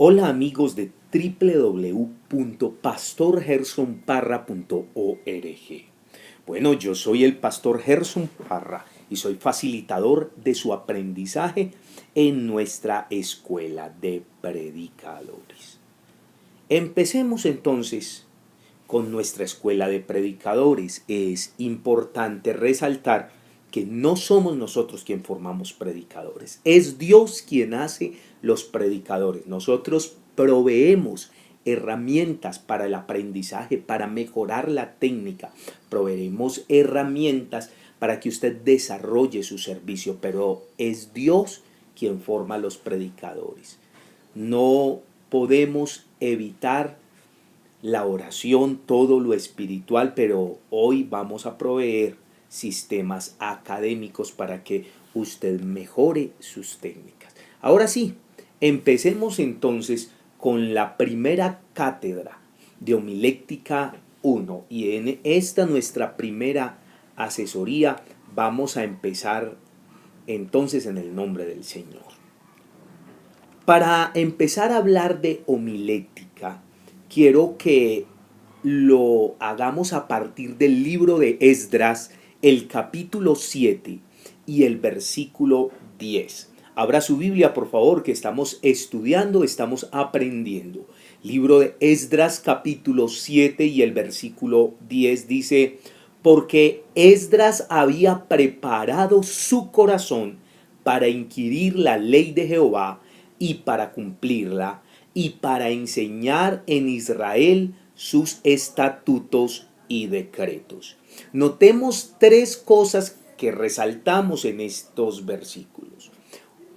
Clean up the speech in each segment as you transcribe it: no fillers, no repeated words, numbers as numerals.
Hola amigos de www.pastorgersonparra.org. Bueno, yo soy el pastor Gerson Parra y soy facilitador de su aprendizaje en nuestra escuela de predicadores. Empecemos entonces con nuestra escuela de predicadores. Es importante resaltar que no somos nosotros quien formamos predicadores, es Dios quien hace los predicadores. Nosotros proveemos herramientas para el aprendizaje, para mejorar la técnica, proveemos herramientas para que usted desarrolle su servicio, pero es Dios quien forma los predicadores. No podemos evitar la oración, todo lo espiritual, pero hoy vamos a proveer sistemas académicos para que usted mejore sus técnicas. Ahora sí, empecemos entonces con la primera cátedra de homilética 1 y en esta nuestra primera asesoría vamos a empezar entonces en el nombre del Señor. Para empezar a hablar de homilética, quiero que lo hagamos a partir del libro de Esdras, el capítulo 7 y el versículo 10. Abra su Biblia, por favor, que estamos estudiando, estamos aprendiendo. Libro de Esdras, capítulo 7 y el versículo 10 dice: porque Esdras había preparado su corazón para inquirir la ley de Jehová y para cumplirla, y para enseñar en Israel sus estatutos y decretos. Notemos tres cosas que resaltamos en estos versículos.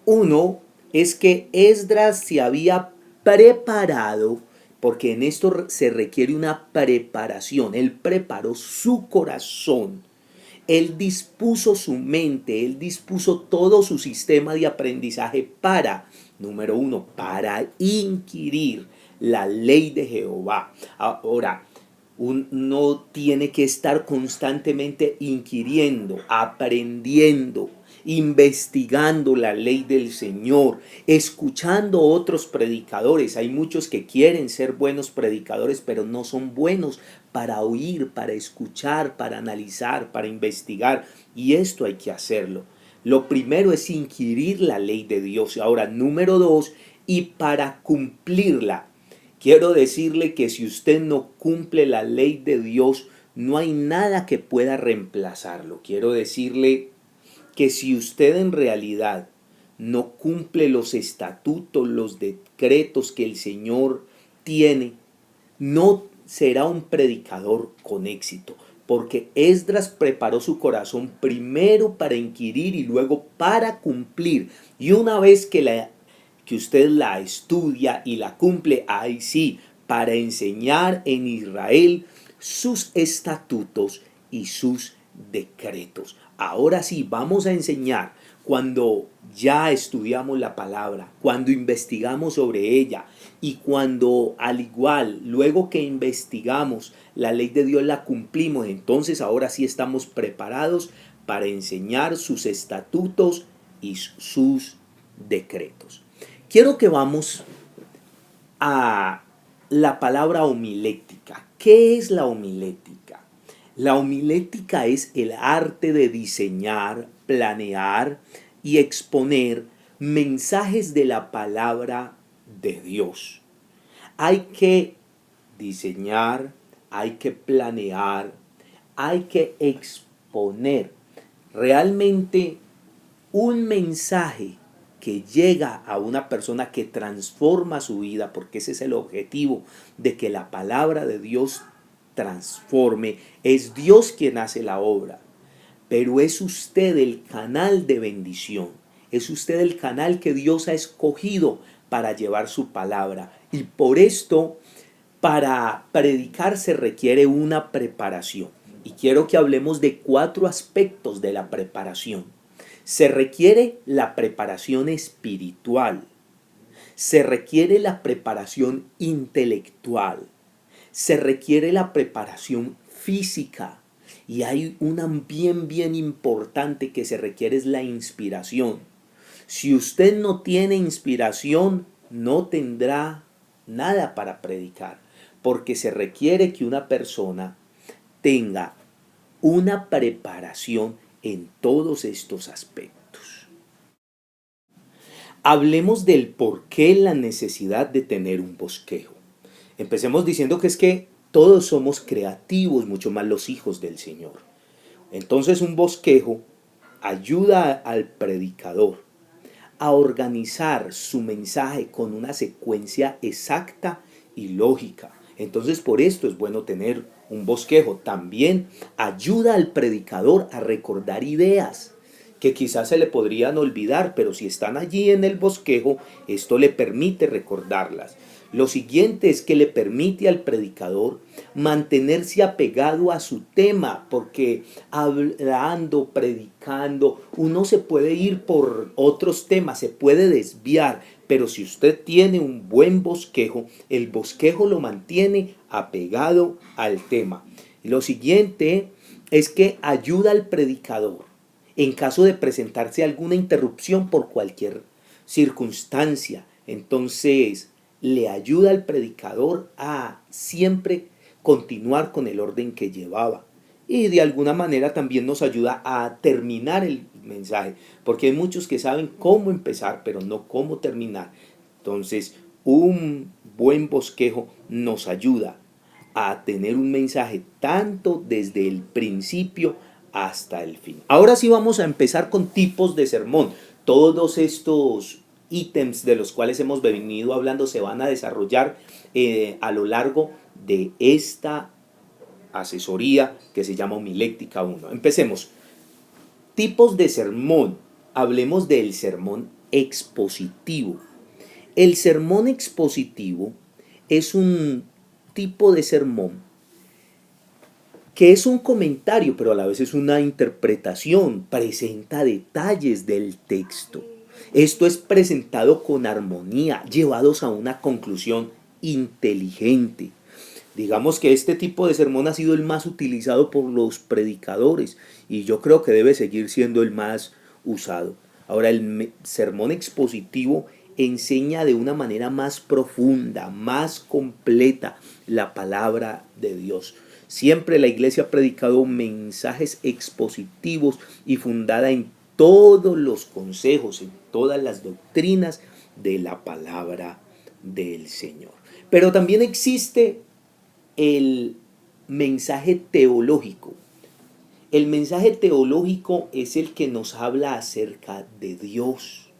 Uno es que Esdras se había preparado, porque en esto se requiere una preparación. Él preparó su corazón. Él dispuso su mente, él dispuso todo su sistema de aprendizaje para, número uno, para inquirir la ley de Jehová. Ahora, uno tiene que estar constantemente inquiriendo, aprendiendo, investigando la ley del Señor, escuchando otros predicadores. Hay muchos que quieren ser buenos predicadores, pero no son buenos para oír, para escuchar, para analizar, para investigar. Y esto hay que hacerlo. Lo primero es inquirir la ley de Dios. Ahora, número dos, y para cumplirla. Quiero decirle que si usted no cumple la ley de Dios, no hay nada que pueda reemplazarlo. Quiero decirle que si usted en realidad no cumple los estatutos, los decretos que el Señor tiene, no será un predicador con éxito, porque Esdras preparó su corazón primero para inquirir y luego para cumplir. Y una vez que usted la estudia y la cumple, ahí sí, para enseñar en Israel sus estatutos y sus decretos. Ahora sí, vamos a enseñar cuando ya estudiamos la palabra, cuando investigamos sobre ella y cuando al igual, luego que investigamos la ley de Dios la cumplimos, entonces ahora sí estamos preparados para enseñar sus estatutos y sus decretos. Quiero que vamos a la palabra homilética. ¿Qué es la homilética? La homilética es el arte de diseñar, planear y exponer mensajes de la palabra de Dios. Hay que diseñar, hay que planear, hay que exponer realmente un mensaje que llega a una persona, que transforma su vida, porque ese es el objetivo de que la palabra de Dios transforme. Es Dios quien hace la obra, pero es usted el canal de bendición. Es usted el canal que Dios ha escogido para llevar su palabra. Y por esto, para predicar se requiere una preparación. Y quiero que hablemos de 4 aspectos de la preparación. Se requiere la preparación espiritual, se requiere la preparación intelectual, se requiere la preparación física y hay una bien importante que se requiere, es la inspiración. Si usted no tiene inspiración, no tendrá nada para predicar, porque se requiere que una persona tenga una preparación en todos estos aspectos. Hablemos del por qué la necesidad de tener un bosquejo. Empecemos diciendo que es que todos somos creativos, mucho más los hijos del Señor. Entonces un bosquejo ayuda al predicador a organizar su mensaje con una secuencia exacta y lógica. Entonces por esto es bueno tener un bosquejo. También ayuda al predicador a recordar ideas que quizás se le podrían olvidar, pero si están allí en el bosquejo, esto le permite recordarlas. Lo siguiente es que le permite al predicador mantenerse apegado a su tema, porque hablando, predicando, uno se puede ir por otros temas, se puede desviar, pero si usted tiene un buen bosquejo, el bosquejo lo mantiene apegado al tema. Lo siguiente es que ayuda al predicador en caso de presentarse alguna interrupción por cualquier circunstancia. Entonces, le ayuda al predicador a siempre continuar con el orden que llevaba. Y de alguna manera también nos ayuda a terminar el mensaje, porque hay muchos que saben cómo empezar, pero no cómo terminar. Entonces, un buen bosquejo nos ayuda a tener un mensaje tanto desde el principio hasta el fin. Ahora sí vamos a empezar con tipos de sermón. Todos estos ítems de los cuales hemos venido hablando se van a desarrollar a lo largo de esta asesoría que se llama Homiléctica 1. Empecemos. Tipos de sermón. Hablemos del sermón expositivo. El sermón expositivo es un tipo de sermón que es un comentario, pero a la vez es una interpretación, presenta detalles del texto. Esto es presentado con armonía, llevados a una conclusión inteligente. Digamos que este tipo de sermón ha sido el más utilizado por los predicadores y yo creo que debe seguir siendo el más usado. Ahora, el sermón expositivo enseña de una manera más profunda, más completa la palabra de Dios. Siempre la iglesia ha predicado mensajes expositivos y fundada en todos los consejos, en todas las doctrinas de la palabra del Señor. Pero también existe el mensaje teológico. El mensaje teológico es el que nos habla acerca de Dios,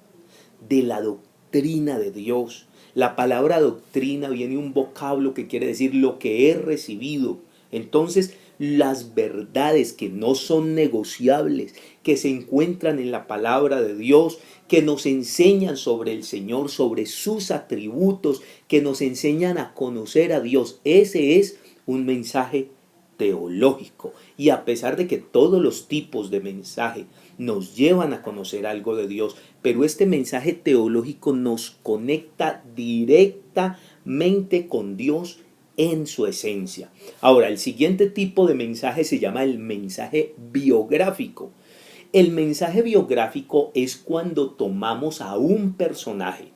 de la doctrina de Dios. La palabra doctrina viene de un vocablo que quiere decir lo que he recibido. Entonces, las verdades que no son negociables, que se encuentran en la palabra de Dios, que nos enseñan sobre el Señor, sobre sus atributos, que nos enseñan a conocer a Dios. Ese es un mensaje teológico. Y a pesar de que todos los tipos de mensaje nos llevan a conocer algo de Dios, pero este mensaje teológico nos conecta directamente con Dios en su esencia. Ahora, el siguiente tipo de mensaje se llama el mensaje biográfico. El mensaje biográfico es cuando tomamos a un personaje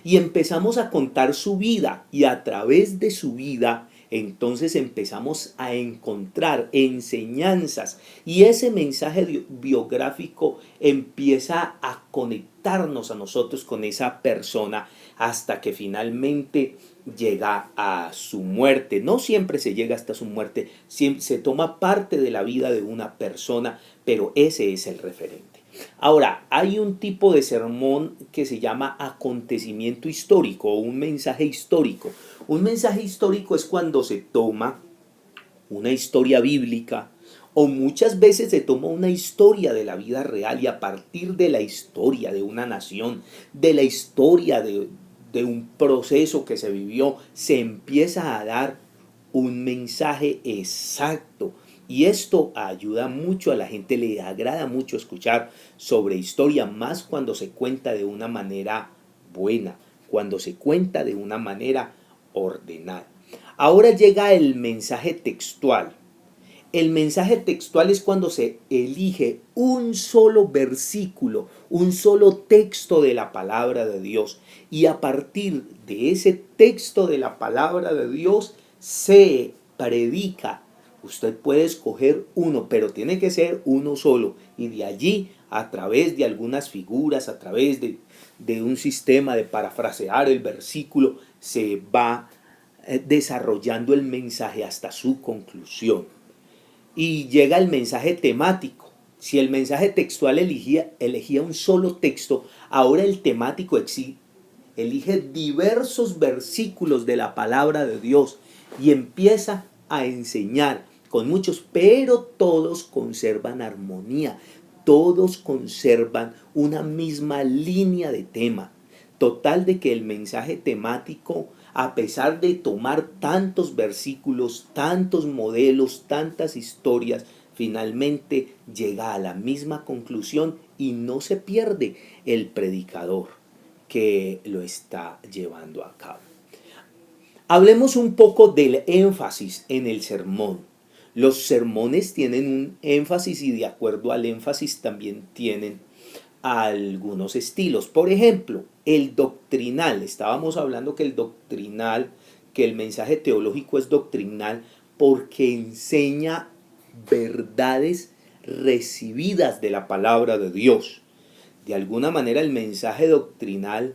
y empezamos a contar su vida, y a través de su vida entonces empezamos a encontrar enseñanzas, y ese mensaje biográfico empieza a conectarnos a nosotros con esa persona hasta que finalmente llega a su muerte. No siempre se llega hasta su muerte, se toma parte de la vida de una persona, pero ese es el referente. Ahora, hay un tipo de sermón que se llama acontecimiento histórico o un mensaje histórico. Un mensaje histórico es cuando se toma una historia bíblica, o muchas veces se toma una historia de la vida real, y a partir de la historia de una nación, de la historia de un proceso que se vivió, se empieza a dar un mensaje exacto. Y esto ayuda mucho a la gente, le agrada mucho escuchar sobre historia, más cuando se cuenta de una manera buena, cuando se cuenta de una manera ordenada. Ahora llega el mensaje textual. El mensaje textual es cuando se elige un solo versículo, un solo texto de la palabra de Dios. Y a partir de ese texto de la palabra de Dios se predica. Usted puede escoger uno, pero tiene que ser uno solo. Y de allí, a través de algunas figuras, a través de un sistema de parafrasear el versículo, se va desarrollando el mensaje hasta su conclusión. Y llega el mensaje temático. Si el mensaje textual elegía un solo texto, ahora el temático elige diversos versículos de la palabra de Dios y empieza a enseñar con muchos, pero todos conservan armonía, todos conservan una misma línea de tema. Total de que el mensaje temático, a pesar de tomar tantos versículos, tantos modelos, tantas historias, finalmente llega a la misma conclusión y no se pierde el predicador que lo está llevando a cabo. Hablemos un poco del énfasis en el sermón. Los sermones tienen un énfasis y de acuerdo al énfasis también tienen algunos estilos. Por ejemplo, el doctrinal. Estábamos hablando que que el mensaje teológico es doctrinal porque enseña verdades recibidas de la palabra de Dios. De alguna manera el mensaje doctrinal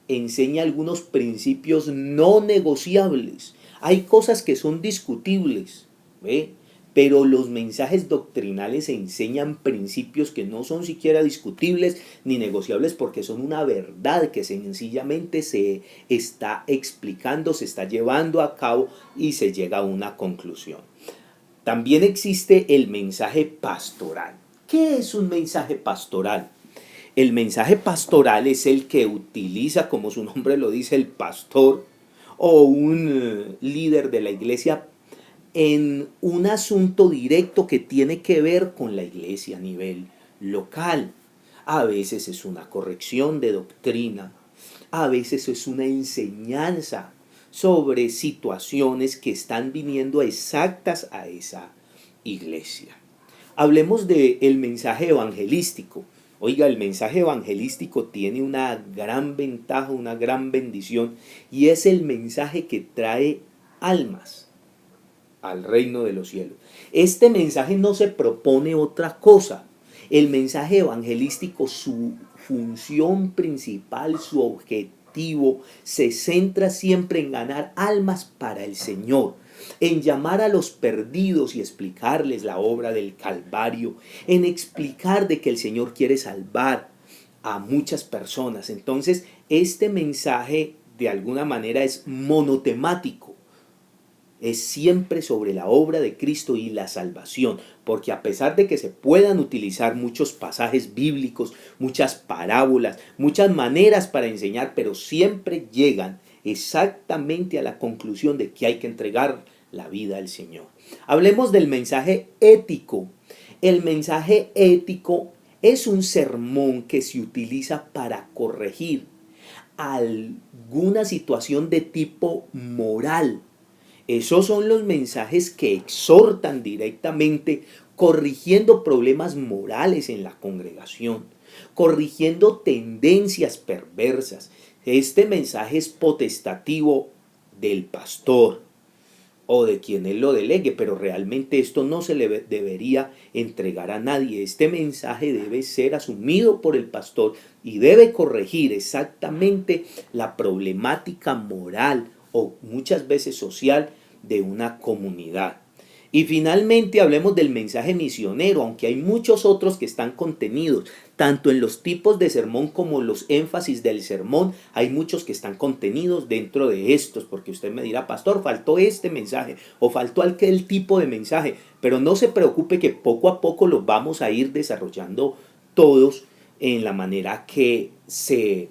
enseña algunos principios no negociables. Hay cosas que son discutibles, ¿ve? Pero los mensajes doctrinales enseñan principios que no son siquiera discutibles ni negociables porque son una verdad que sencillamente se está explicando, se está llevando a cabo y se llega a una conclusión. También existe el mensaje pastoral. ¿Qué es un mensaje pastoral? El mensaje pastoral es el que utiliza, como su nombre lo dice, el pastor o un líder de la iglesia en un asunto directo que tiene que ver con la iglesia a nivel local. A veces es una corrección de doctrina, a veces es una enseñanza sobre situaciones que están viniendo exactas a esa iglesia. Hablemos del mensaje evangelístico. Oiga, el mensaje evangelístico tiene una gran ventaja, una gran bendición, y es el mensaje que trae almas al reino de los cielos. Este mensaje no se propone otra cosa. El mensaje evangelístico, su función principal, su objetivo, se centra siempre en ganar almas para el Señor, en llamar a los perdidos y explicarles la obra del Calvario, en explicar de que el Señor quiere salvar a muchas personas. Entonces, este mensaje de alguna manera es monotemático. Es siempre sobre la obra de Cristo y la salvación, porque a pesar de que se puedan utilizar muchos pasajes bíblicos, muchas parábolas, muchas maneras para enseñar, pero siempre llegan exactamente a la conclusión de que hay que entregar la vida al Señor. Hablemos del mensaje ético. El mensaje ético es un sermón que se utiliza para corregir alguna situación de tipo moral. Esos son los mensajes que exhortan directamente, corrigiendo problemas morales en la congregación, corrigiendo tendencias perversas. Este mensaje es potestativo del pastor o de quien él lo delegue, pero realmente esto no se le debería entregar a nadie. Este mensaje debe ser asumido por el pastor y debe corregir exactamente la problemática moral o muchas veces social de una comunidad. Y finalmente hablemos del mensaje misionero, aunque hay muchos otros que están contenidos, tanto en los tipos de sermón como los énfasis del sermón, hay muchos que están contenidos dentro de estos, porque usted me dirá, pastor, faltó este mensaje o faltó aquel tipo de mensaje, pero no se preocupe que poco a poco los vamos a ir desarrollando todos en la manera que se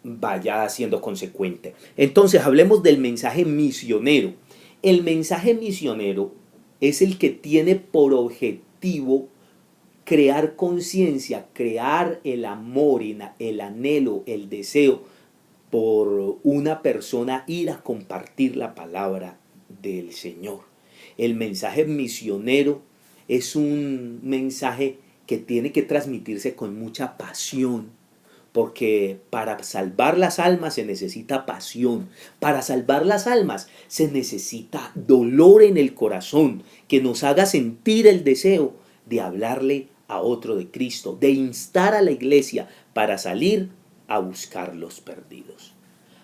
vaya siendo consecuente. Entonces hablemos del mensaje misionero. El mensaje misionero es el que tiene por objetivo crear conciencia, crear el amor, el anhelo, el deseo por una persona ir a compartir la palabra del Señor. El mensaje misionero es un mensaje que tiene que transmitirse con mucha pasión, porque para salvar las almas se necesita pasión, para salvar las almas se necesita dolor en el corazón, que nos haga sentir el deseo de hablarle a otro de Cristo, de instar a la iglesia para salir a buscar los perdidos.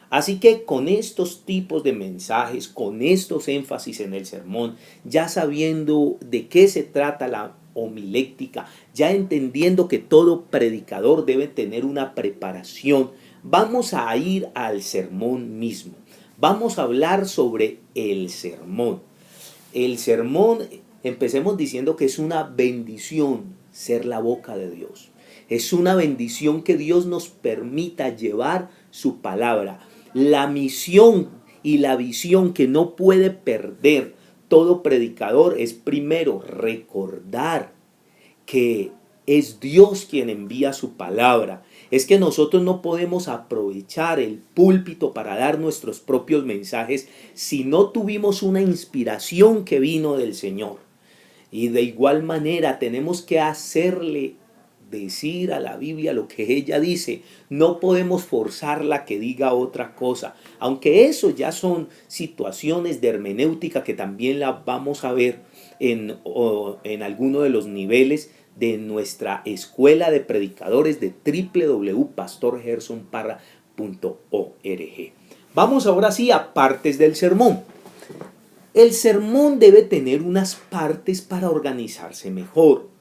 Así que con estos tipos de mensajes, con estos énfasis en el sermón, ya sabiendo de qué se trata la homiléctica, ya entendiendo que todo predicador debe tener una preparación, vamos a ir al sermón mismo. Vamos a hablar sobre el sermón. El sermón, empecemos diciendo que es una bendición ser la boca de Dios. Es una bendición que Dios nos permita llevar su palabra. La misión y la visión que no puede perder todo predicador es primero recordar que es Dios quien envía su palabra. Es que nosotros no podemos aprovechar el púlpito para dar nuestros propios mensajes si no tuvimos una inspiración que vino del Señor. Y de igual manera tenemos que hacerle decir a la Biblia lo que ella dice. No podemos forzarla que diga otra cosa, aunque eso ya son situaciones de hermenéutica que también la vamos a ver en alguno de los niveles de nuestra escuela de predicadores de www.pastorgersonparra.org. Vamos ahora sí a partes del sermón. El sermón debe tener unas partes para organizarse mejor.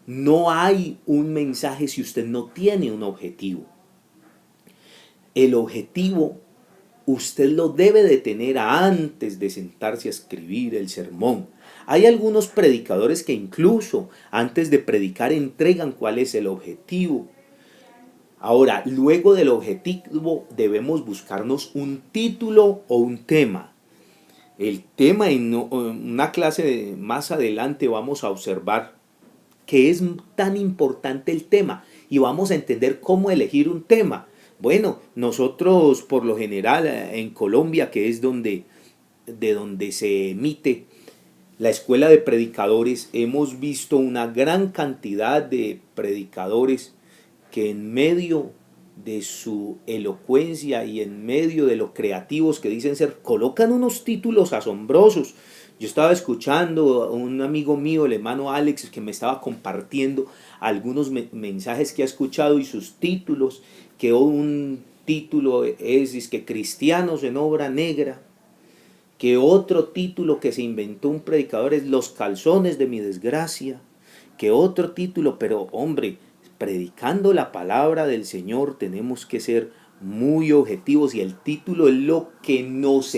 No hay un mensaje si usted no tiene un objetivo. El objetivo usted lo debe de tener antes de sentarse a escribir el sermón. Hay algunos predicadores que incluso antes de predicar entregan cuál es el objetivo. Ahora, luego del objetivo debemos buscarnos un título o un tema. El tema en una clase más adelante vamos a observar que es tan importante el tema y vamos a entender cómo elegir un tema. Bueno, nosotros por lo general en Colombia, que es de donde se emite la escuela de predicadores, hemos visto una gran cantidad de predicadores que en medio de su elocuencia y en medio de lo creativos que dicen ser, colocan unos títulos asombrosos. Yo estaba escuchando a un amigo mío, el hermano Alex, que me estaba compartiendo algunos mensajes que ha escuchado y sus títulos, que un título es que Cristianos en Obra Negra, que otro título que se inventó un predicador es Los calzones de mi desgracia, que otro título, pero hombre, predicando la palabra del Señor tenemos que ser muy objetivos y el título es lo que nos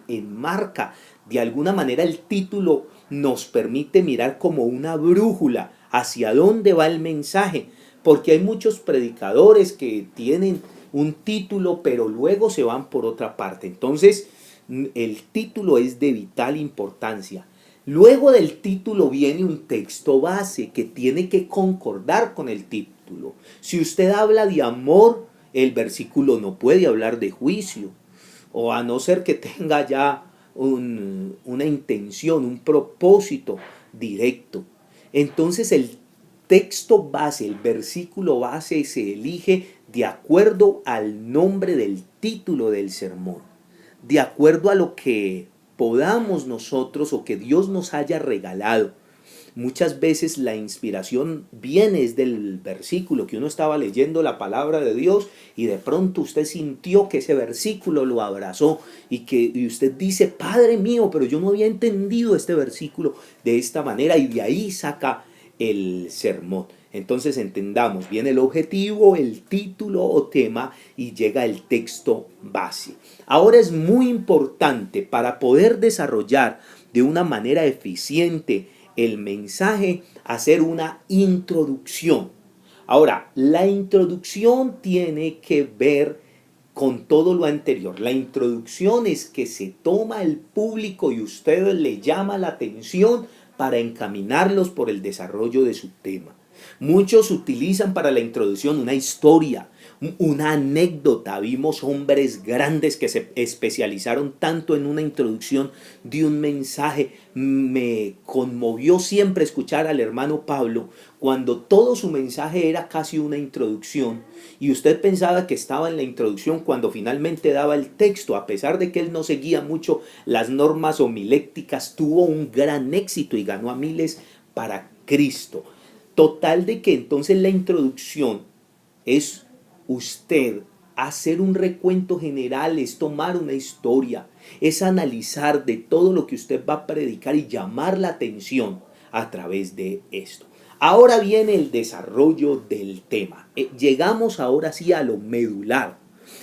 enmarca. De alguna manera el título nos permite mirar como una brújula hacia dónde va el mensaje, porque hay muchos predicadores que tienen un título pero luego se van por otra parte. Entonces el título es de vital importancia. Luego del título viene un texto base que tiene que concordar con el título. Si usted habla de amor, el versículo no puede hablar de juicio, o a no ser que tenga ya una intención, un propósito directo. Entonces el texto base, el versículo base se elige de acuerdo al nombre del título del sermón, de acuerdo a lo que podamos nosotros o que Dios nos haya regalado. Muchas veces la inspiración viene del versículo que uno estaba leyendo la palabra de Dios y de pronto usted sintió que ese versículo lo abrazó y usted dice, Padre mío, pero yo no había entendido este versículo de esta manera, y de ahí saca el sermón. Entonces entendamos, viene el objetivo, el título o tema y llega el texto base. Ahora es muy importante para poder desarrollar de una manera eficiente el mensaje, hacer una introducción. Ahora, la introducción tiene que ver con todo lo anterior. La introducción es que se toma el público y usted le llama la atención para encaminarlos por el desarrollo de su tema. Muchos utilizan para la introducción una historia, una anécdota. Vimos hombres grandes que se especializaron tanto en una introducción de un mensaje. Me conmovió siempre escuchar al hermano Pablo cuando todo su mensaje era casi una introducción y usted pensaba que estaba en la introducción cuando finalmente daba el texto. A pesar de que él no seguía mucho las normas homiléticas, tuvo un gran éxito y ganó a miles para Cristo. Total de que entonces la introducción es usted hacer un recuento general, es tomar una historia, es analizar de todo lo que usted va a predicar y llamar la atención a través de esto. Ahora viene el desarrollo del tema. Llegamos ahora sí a lo medular.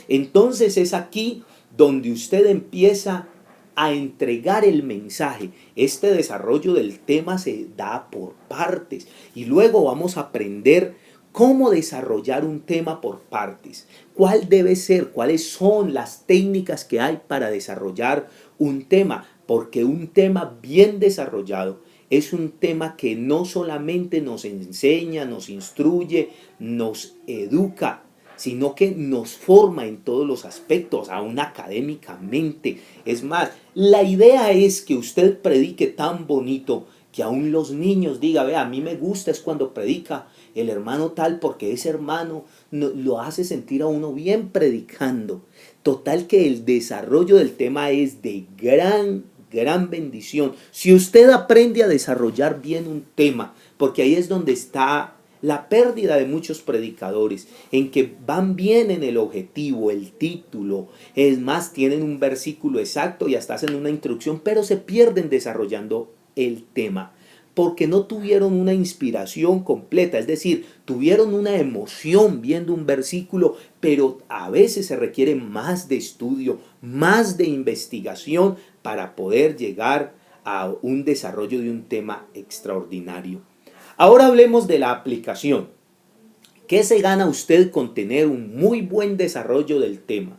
Entonces es aquí donde usted empieza a entregar el mensaje. Este desarrollo del tema se da por partes y luego vamos a aprender cómo desarrollar un tema por partes. ¿Cuál debe ser? ¿Cuáles son las técnicas que hay para desarrollar un tema? Porque un tema bien desarrollado es un tema que no solamente nos enseña, nos instruye, nos educa, sino que nos forma en todos los aspectos, aún académicamente. Es más, la idea es que usted predique tan bonito que aún los niños digan, vea, a mí me gusta es cuando predica el hermano tal, porque ese hermano lo hace sentir a uno bien predicando. Total que el desarrollo del tema es de gran bendición. Si usted aprende a desarrollar bien un tema, porque ahí es donde está la pérdida de muchos predicadores, en que van bien en el objetivo, el título, es más, tienen un versículo exacto y hasta hacen una introducción, pero se pierden desarrollando el tema, porque no tuvieron una inspiración completa, es decir, tuvieron una emoción viendo un versículo, pero a veces se requiere más de estudio, más de investigación para poder llegar a un desarrollo de un tema extraordinario. Ahora hablemos de la aplicación. ¿Qué se gana usted con tener un muy buen desarrollo del tema?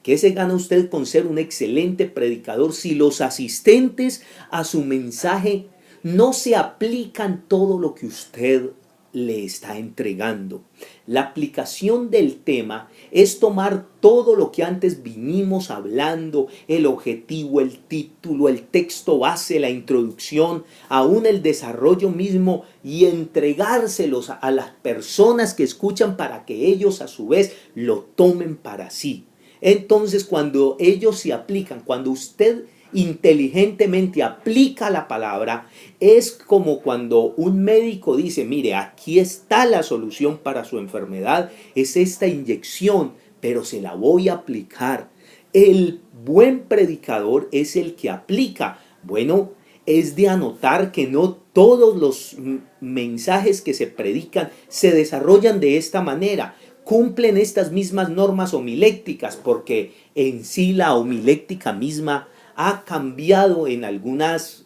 ¿Qué se gana usted con ser un excelente predicador si los asistentes a su mensaje no se aplican todo lo que usted le está entregando? La aplicación del tema es tomar todo lo que antes vinimos hablando, el objetivo, el título, el texto base, la introducción, aún el desarrollo mismo, y entregárselos a las personas que escuchan para que ellos a su vez lo tomen para sí. Entonces, cuando ellos se aplican, cuando usted inteligentemente aplica la palabra, es como cuando un médico dice, mire, aquí está la solución para su enfermedad, es esta inyección, pero se la voy a aplicar. El buen predicador es el que aplica. Bueno, es de anotar que no todos los mensajes que se predican se desarrollan de esta manera, cumplen estas mismas normas homilécticas, porque en sí la homiléctica misma ha cambiado en algunas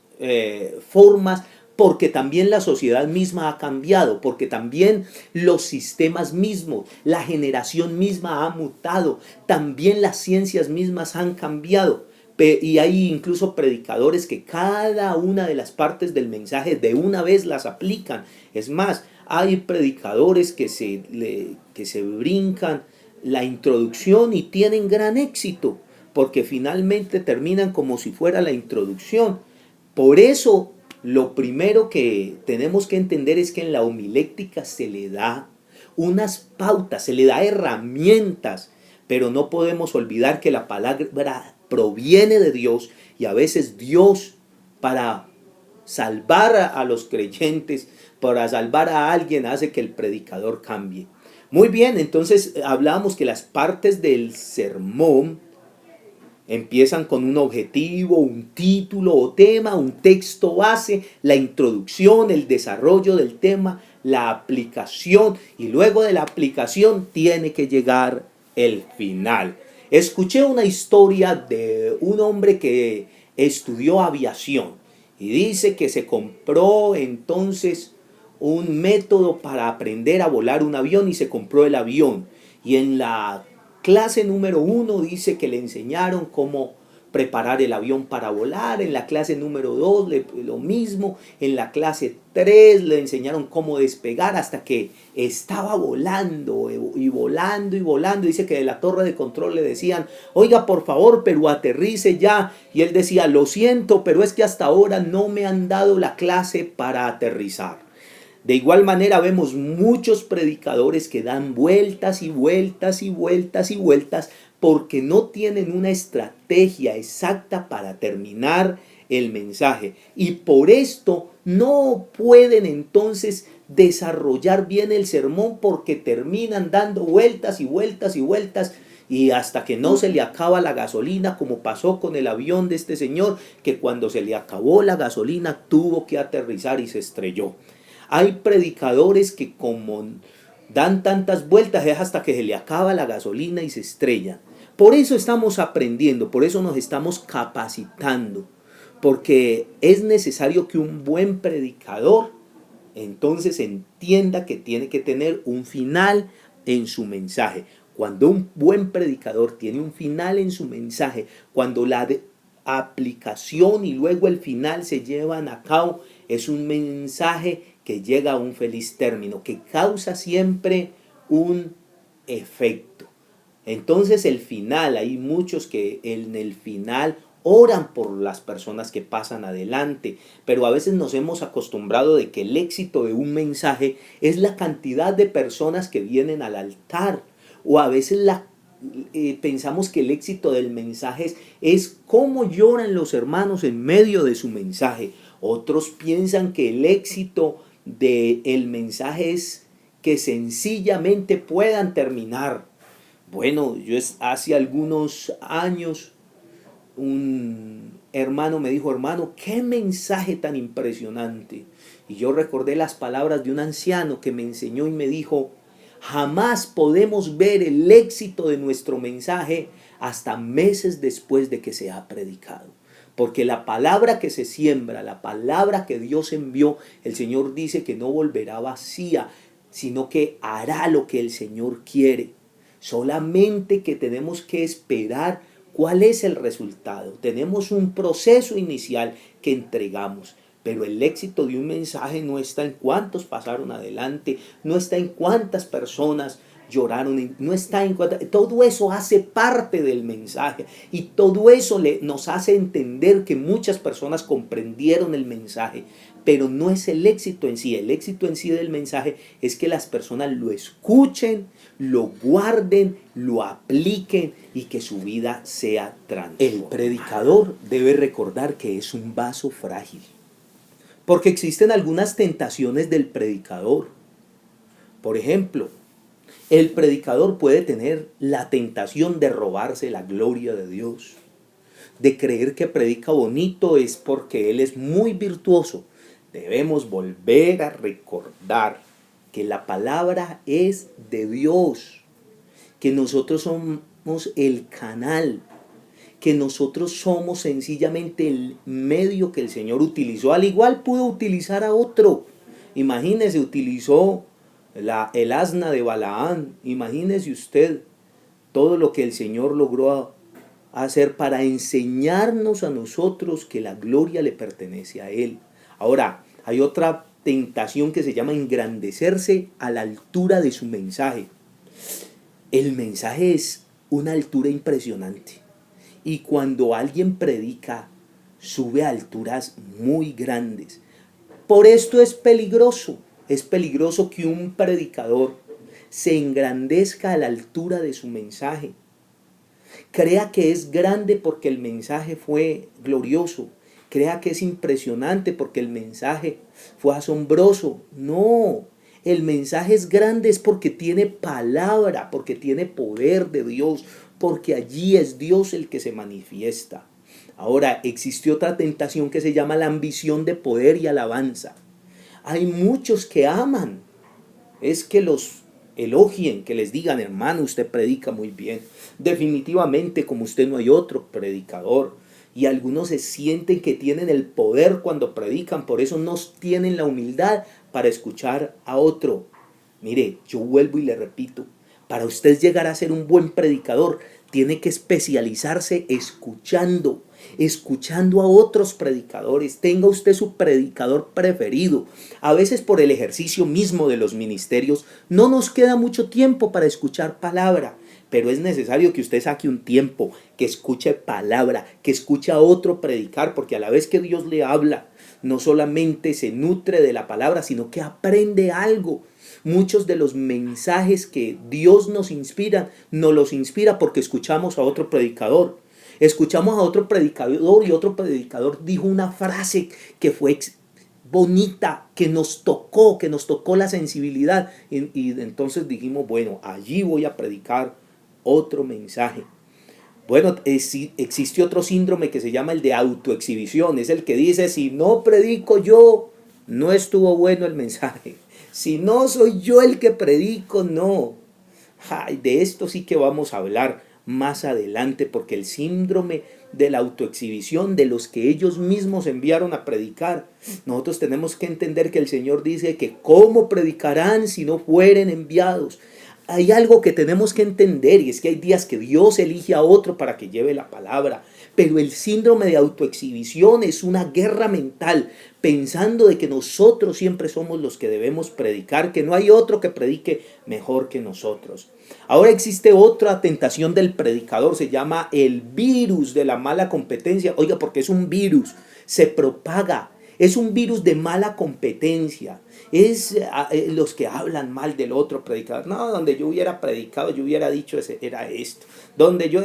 formas, porque también la sociedad misma ha cambiado, porque también los sistemas mismos, la generación misma ha mutado, también las ciencias mismas han cambiado. Y hay incluso predicadores que cada una de las partes del mensaje de una vez las aplican. Es más, hay predicadores que se brincan la introducción y tienen gran éxito, porque finalmente terminan como si fuera la introducción. Por eso, lo primero que tenemos que entender es que en la homiléctica se le da unas pautas, se le da herramientas, pero no podemos olvidar que la palabra proviene de Dios y a veces Dios, para salvar a los creyentes, para salvar a alguien, hace que el predicador cambie. Muy bien, entonces hablábamos que las partes del sermón empiezan con un objetivo, un título o tema, un texto base, la introducción, el desarrollo del tema, la aplicación, y luego de la aplicación tiene que llegar el final. Escuché una historia de un hombre que estudió aviación y dice que se compró entonces un método para aprender a volar un avión y se compró el avión. Y en la clase número 1 dice que le enseñaron cómo preparar el avión para volar. En la clase número 2 lo mismo. En la clase 3 le enseñaron cómo despegar hasta que estaba volando y volando y volando. Dice que de la torre de control le decían, oiga, por favor, pero aterrice ya. Y él decía, lo siento, pero es que hasta ahora no me han dado la clase para aterrizar. De igual manera vemos muchos predicadores que dan vueltas y vueltas y vueltas y vueltas porque no tienen una estrategia exacta para terminar el mensaje. Y por esto no pueden entonces desarrollar bien el sermón porque terminan dando vueltas y vueltas y vueltas y hasta que no se le acaba la gasolina, como pasó con el avión de este señor, que cuando se le acabó la gasolina tuvo que aterrizar y se estrelló. Hay predicadores que como dan tantas vueltas es hasta que se le acaba la gasolina y se estrellan. Por eso estamos aprendiendo, por eso nos estamos capacitando, porque es necesario que un buen predicador entonces entienda que tiene que tener un final en su mensaje. Cuando un buen predicador tiene un final en su mensaje, cuando la aplicación y luego el final se llevan a cabo, es un mensaje que llega a un feliz término, que causa siempre un efecto. Entonces el final, hay muchos que en el final oran por las personas que pasan adelante, pero a veces nos hemos acostumbrado de que el éxito de un mensaje es la cantidad de personas que vienen al altar, o a veces pensamos que el éxito del mensaje es cómo lloran los hermanos en medio de su mensaje. Otros piensan que el éxito del mensaje es que sencillamente puedan terminar. Bueno, hace algunos años un hermano me dijo, hermano, qué mensaje tan impresionante. Y yo recordé las palabras de un anciano que me enseñó y me dijo, jamás podemos ver el éxito de nuestro mensaje hasta meses después de que se ha predicado. Porque la palabra que se siembra, la palabra que Dios envió, el Señor dice que no volverá vacía, sino que hará lo que el Señor quiere. Solamente que tenemos que esperar cuál es el resultado. Tenemos un proceso inicial que entregamos. Pero el éxito de un mensaje no está en cuántos pasaron adelante, no está en cuántas personas lloraron, no está en cuántas. Todo eso hace parte del mensaje y todo eso nos hace entender que muchas personas comprendieron el mensaje, pero no es el éxito en sí. El éxito en sí del mensaje es que las personas lo escuchen, lo guarden, lo apliquen y que su vida sea transformada. El predicador debe recordar que es un vaso frágil. Porque existen algunas tentaciones del predicador. Por ejemplo, el predicador puede tener la tentación de robarse la gloria de Dios, de creer que predica bonito es porque él es muy virtuoso. Debemos volver a recordar que la palabra es de Dios, que nosotros somos el canal, que nosotros somos sencillamente el medio que el Señor utilizó. Al igual pudo utilizar a otro. Imagínese, utilizó el asna de Balaán. Imagínese usted todo lo que el Señor logró hacer para enseñarnos a nosotros que la gloria le pertenece a Él. Ahora, hay otra tentación que se llama engrandecerse a la altura de su mensaje. El mensaje es una altura impresionante. Y cuando alguien predica, sube a alturas muy grandes. Por esto es peligroso que un predicador se engrandezca a la altura de su mensaje. Crea que es grande porque el mensaje fue glorioso. Crea que es impresionante porque el mensaje fue asombroso. No, el mensaje es grande es porque tiene palabra, porque tiene poder de Dios, porque allí es Dios el que se manifiesta. Ahora, existe otra tentación que se llama la ambición de poder y alabanza. Hay muchos que aman, es que los elogien, que les digan, hermano, usted predica muy bien. Definitivamente, como usted no hay otro predicador. Y algunos se sienten que tienen el poder cuando predican, por eso no tienen la humildad para escuchar a otro. Mire, yo vuelvo y le repito, Para usted llegar a ser un buen predicador, tiene que especializarse escuchando a otros predicadores. Tenga usted su predicador preferido. A veces por el ejercicio mismo de los ministerios no nos queda mucho tiempo para escuchar palabra, pero es necesario que usted saque un tiempo, que escuche palabra, que escuche a otro predicar, porque a la vez que Dios le habla, no solamente se nutre de la palabra, sino que aprende algo. Muchos de los mensajes que Dios nos los inspira porque escuchamos a otro predicador. Escuchamos a otro predicador y otro predicador dijo una frase que fue bonita, que nos tocó la sensibilidad. Y entonces dijimos, bueno, allí voy a predicar otro mensaje. Bueno, existe otro síndrome que se llama el de autoexhibición. Es el que dice, si no predico yo, no estuvo bueno el mensaje. Si no soy yo el que predico, no. Ay, de esto sí que vamos a hablar más adelante, porque el síndrome de la autoexhibición, de los que ellos mismos enviaron a predicar, nosotros tenemos que entender que el Señor dice que ¿cómo predicarán si no fueren enviados? Hay algo que tenemos que entender, y es que hay días que Dios elige a otro para que lleve la palabra, pero el síndrome de autoexhibición es una guerra mental, pensando de que nosotros siempre somos los que debemos predicar, que no hay otro que predique mejor que nosotros. Ahora existe otra tentación del predicador, se llama el virus de la mala competencia. Oiga, porque es un virus, se propaga. Es un virus de mala competencia. Es los que hablan mal del otro predicador. No, donde yo hubiera predicado, yo hubiera dicho era esto.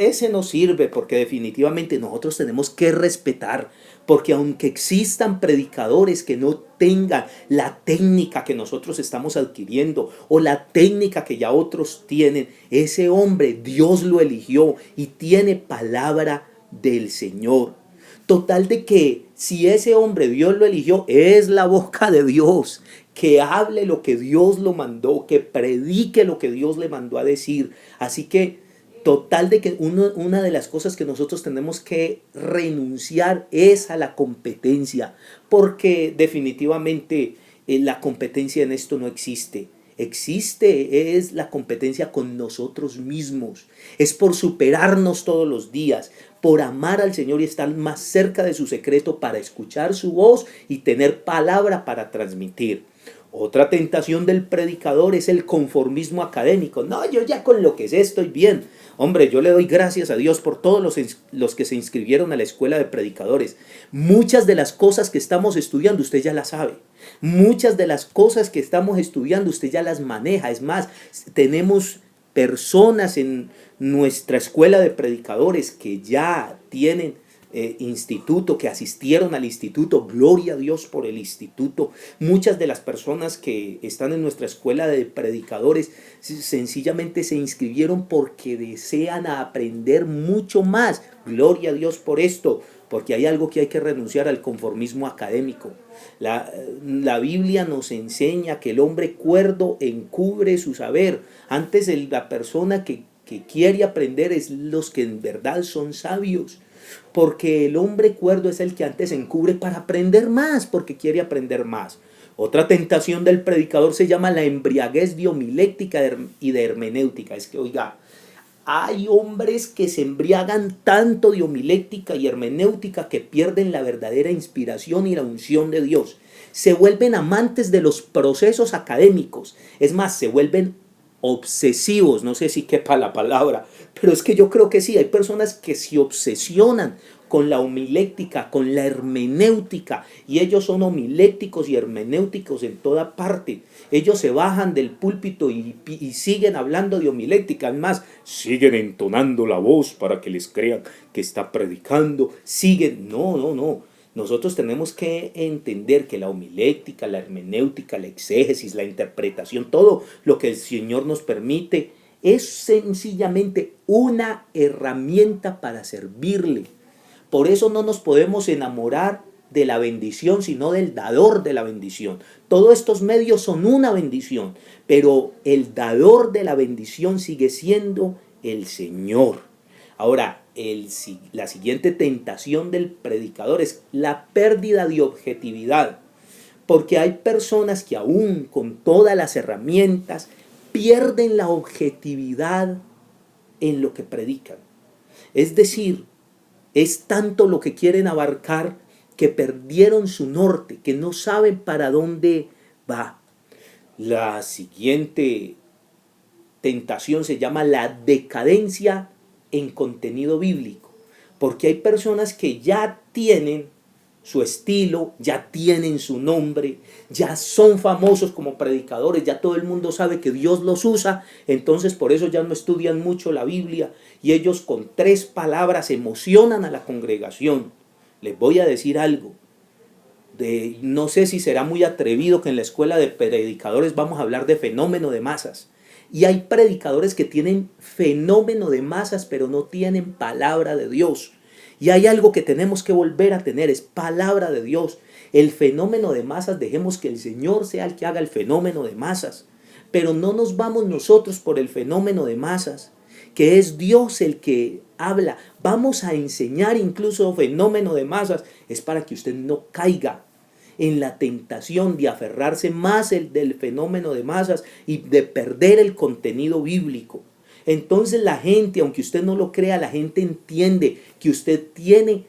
Ese no sirve, porque definitivamente nosotros tenemos que respetar. Porque aunque existan predicadores que no tengan la técnica que nosotros estamos adquiriendo o la técnica que ya otros tienen, ese hombre Dios lo eligió y tiene palabra del Señor. Total de que si ese hombre Dios lo eligió, es la boca de Dios, que hable lo que Dios lo mandó, que predique lo que Dios le mandó a decir. Así que total de que una de las cosas que nosotros tenemos que renunciar es a la competencia, porque definitivamente la competencia en esto no existe. Es la competencia con nosotros mismos. Es por superarnos todos los días, por amar al Señor y estar más cerca de su secreto para escuchar su voz y tener palabra para transmitir. Otra tentación del predicador es el conformismo académico. No, yo ya con lo que sé estoy bien. Hombre, yo le doy gracias a Dios por todos los que se inscribieron a la escuela de predicadores. Muchas de las cosas que estamos estudiando usted ya las sabe. Muchas de las cosas que estamos estudiando usted ya las maneja. Es más, tenemos personas en nuestra escuela de predicadores que ya tienen instituto, que asistieron al instituto. Gloria a Dios por el instituto. Muchas de las personas que están en nuestra escuela de predicadores sencillamente se inscribieron porque desean aprender mucho más. Gloria a Dios por esto, porque hay algo que hay que renunciar al conformismo académico. La Biblia nos enseña que el hombre cuerdo encubre su saber. Antes la persona que quiere aprender es los que en verdad son sabios. Porque el hombre cuerdo es el que antes se encubre para aprender más, porque quiere aprender más. Otra tentación del predicador se llama la embriaguez de homilética y de hermenéutica. Es que, oiga, hay hombres que se embriagan tanto de homilética y hermenéutica que pierden la verdadera inspiración y la unción de Dios. Se vuelven amantes de los procesos académicos. Es más, se vuelven obsesivos, no sé si quepa la palabra, pero es que yo creo que sí, hay personas que se obsesionan con la homilética, con la hermenéutica, y ellos son homiléticos y hermenéuticos en toda parte. Ellos se bajan del púlpito y siguen hablando de homilética, además siguen entonando la voz para que les crean que está predicando, no. Nosotros tenemos que entender que la homilética, la hermenéutica, la exégesis, la interpretación, todo lo que el Señor nos permite es sencillamente una herramienta para servirle. Por eso no nos podemos enamorar de la bendición, sino del dador de la bendición. Todos estos medios son una bendición, pero el dador de la bendición sigue siendo el Señor. Ahora, la siguiente tentación del predicador es la pérdida de objetividad, porque hay personas que aún con todas las herramientas pierden la objetividad en lo que predican. Es decir, es tanto lo que quieren abarcar que perdieron su norte, que no saben para dónde va. La siguiente tentación se llama la decadencia en contenido bíblico, porque hay personas que ya tienen su estilo, ya tienen su nombre, ya son famosos como predicadores, ya todo el mundo sabe que Dios los usa, entonces por eso ya no estudian mucho la Biblia y ellos con 3 palabras emocionan a la congregación. Les voy a decir algo, no sé si será muy atrevido que en la escuela de predicadores vamos a hablar de fenómeno de masas. Y hay predicadores que tienen fenómeno de masas, pero no tienen palabra de Dios. Y hay algo que tenemos que volver a tener, es palabra de Dios. El fenómeno de masas, dejemos que el Señor sea el que haga el fenómeno de masas. Pero no nos vamos nosotros por el fenómeno de masas, que es Dios el que habla. Vamos a enseñar incluso fenómeno de masas, es para que usted no caiga en la tentación de aferrarse más del fenómeno de masas y de perder el contenido bíblico. Entonces la gente, aunque usted no lo crea, la gente entiende que usted tiene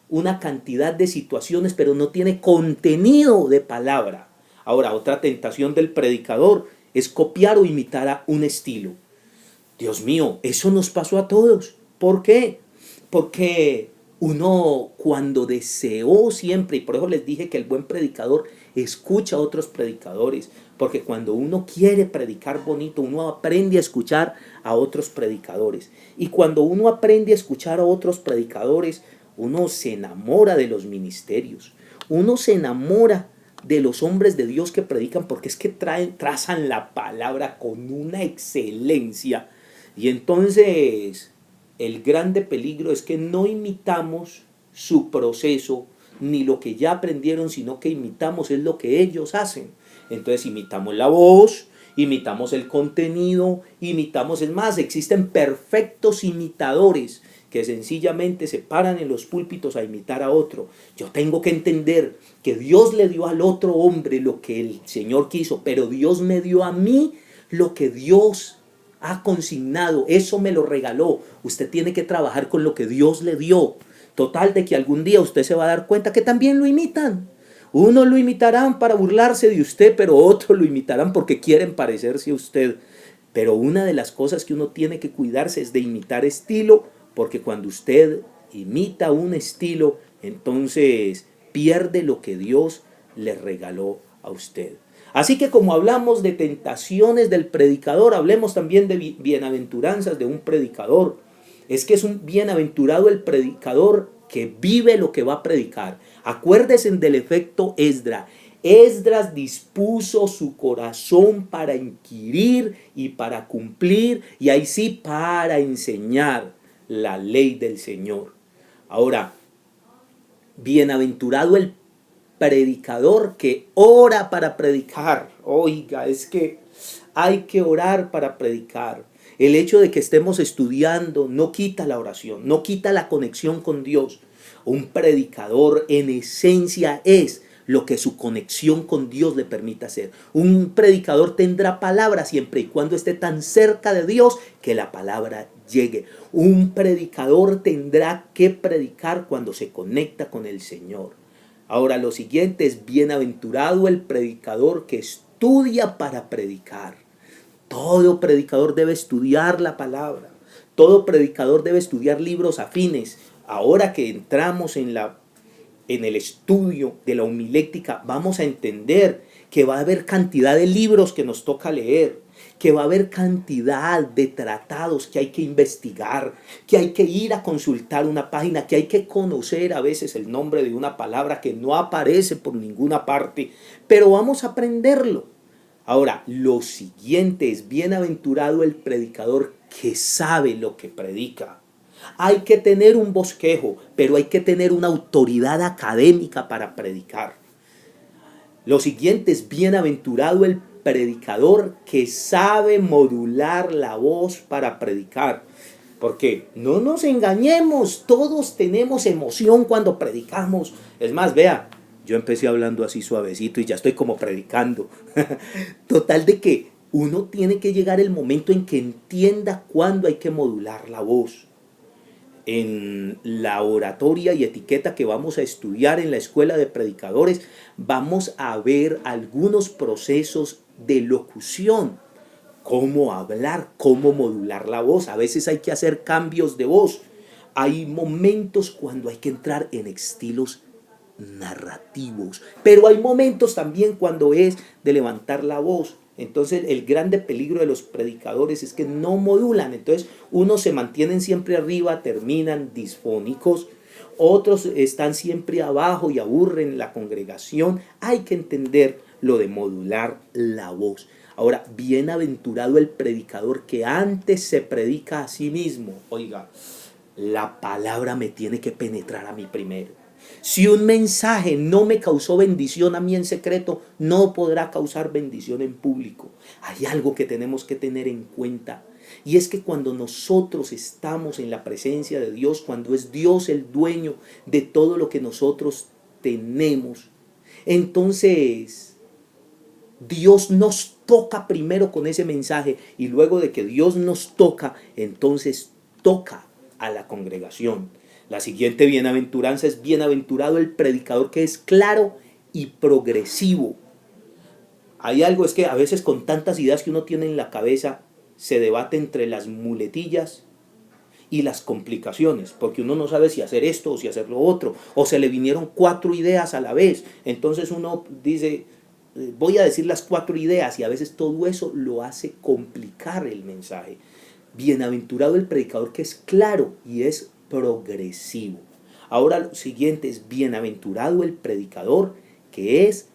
una cantidad de situaciones, pero no tiene contenido de palabra. Ahora, otra tentación del predicador es copiar o imitar a un estilo. Dios mío, eso nos pasó a todos. ¿Por qué? Porque uno cuando deseó siempre, y por eso les dije que el buen predicador escucha a otros predicadores, porque cuando uno quiere predicar bonito, uno aprende a escuchar a otros predicadores. Y cuando uno aprende a escuchar a otros predicadores, uno se enamora de los ministerios, uno se enamora de los hombres de Dios que predican, porque es que trazan la palabra con una excelencia. Y entonces el grande peligro es que no imitamos su proceso ni lo que ya aprendieron, sino que imitamos es lo que ellos hacen. Entonces imitamos la voz, imitamos el contenido, imitamos, es más, existen perfectos imitadores que sencillamente se paran en los púlpitos a imitar a otro. Yo tengo que entender que Dios le dio al otro hombre lo que el Señor quiso, pero Dios me dio a mí lo que Dios ha consignado, eso me lo regaló. Usted tiene que trabajar con lo que Dios le dio. Total de que algún día usted se va a dar cuenta que también lo imitan. Unos lo imitarán para burlarse de usted, pero otros lo imitarán porque quieren parecerse a usted. Pero una de las cosas que uno tiene que cuidarse es de imitar estilo, porque cuando usted imita un estilo, entonces pierde lo que Dios le regaló a usted. Así que como hablamos de tentaciones del predicador, hablemos también de bienaventuranzas de un predicador. Es que es un bienaventurado el predicador que vive lo que va a predicar. Acuérdense del efecto Esdras. Esdras dispuso su corazón para inquirir y para cumplir, y ahí sí para enseñar la ley del Señor. Ahora, bienaventurado el predicador que ora para predicar. Oiga, es que hay que orar para predicar. El hecho de que estemos estudiando no quita la oración, no quita la conexión con Dios. Un predicador en esencia es lo que su conexión con Dios le permita hacer. Un predicador tendrá palabra siempre y cuando esté tan cerca de Dios que la palabra llegue. Un predicador tendrá que predicar cuando se conecta con el Señor. Ahora lo siguiente es bienaventurado el predicador que estudia para predicar. Todo predicador debe estudiar la palabra. Todo predicador debe estudiar libros afines. Ahora que entramos en el estudio de la homilética, vamos a entender que va a haber cantidad de libros que nos toca leer, que va a haber cantidad de tratados que hay que investigar, que hay que ir a consultar una página, que hay que conocer a veces el nombre de una palabra que no aparece por ninguna parte, pero vamos a aprenderlo. Ahora, lo siguiente es bienaventurado el predicador que sabe lo que predica. Hay que tener un bosquejo, pero hay que tener una autoridad académica para predicar. Lo siguiente es bienaventurado el predicador que sabe modular la voz para predicar. Porque no nos engañemos, todos tenemos emoción cuando predicamos. Es más, vea, yo empecé hablando así suavecito y ya estoy como predicando. Total de que Uno tiene que llegar el momento en que entienda cuándo hay que modular la voz. En la oratoria y etiqueta que vamos a estudiar en la escuela de predicadores, vamos a ver algunos procesos de locución, cómo hablar, cómo modular la voz. A veces hay que hacer cambios de voz. Hay momentos cuando hay que entrar en estilos narrativos, pero hay momentos también cuando es de levantar la voz. Entonces el grande peligro de los predicadores es que no modulan, entonces unos se mantienen siempre arriba, terminan disfónicos, otros están siempre abajo y aburren la congregación. Hay que entender lo de modular la voz. Ahora, bienaventurado el predicador que antes se predica a sí mismo. Oiga, la palabra me tiene que penetrar a mí primero. Si un mensaje no me causó bendición a mí en secreto, no podrá causar bendición en público. Hay algo que tenemos que tener en cuenta, y es que cuando nosotros estamos en la presencia de Dios, cuando es Dios el dueño de todo lo que nosotros tenemos, entonces Dios nos toca primero con ese mensaje, y luego de que Dios nos toca, entonces toca a la congregación. La siguiente bienaventuranza es: bienaventurado el predicador que es claro y progresivo. Hay algo, es que a veces con tantas ideas que uno tiene en la cabeza, se debate entre las muletillas y las complicaciones, porque uno no sabe si hacer esto o si hacer lo otro, o se le vinieron 4 ideas a la vez. Entonces uno dice, voy a decir las 4 ideas, y a veces todo eso lo hace complicar el mensaje. Bienaventurado el predicador que es claro y es progresivo. Ahora lo siguiente es: bienaventurado el predicador que es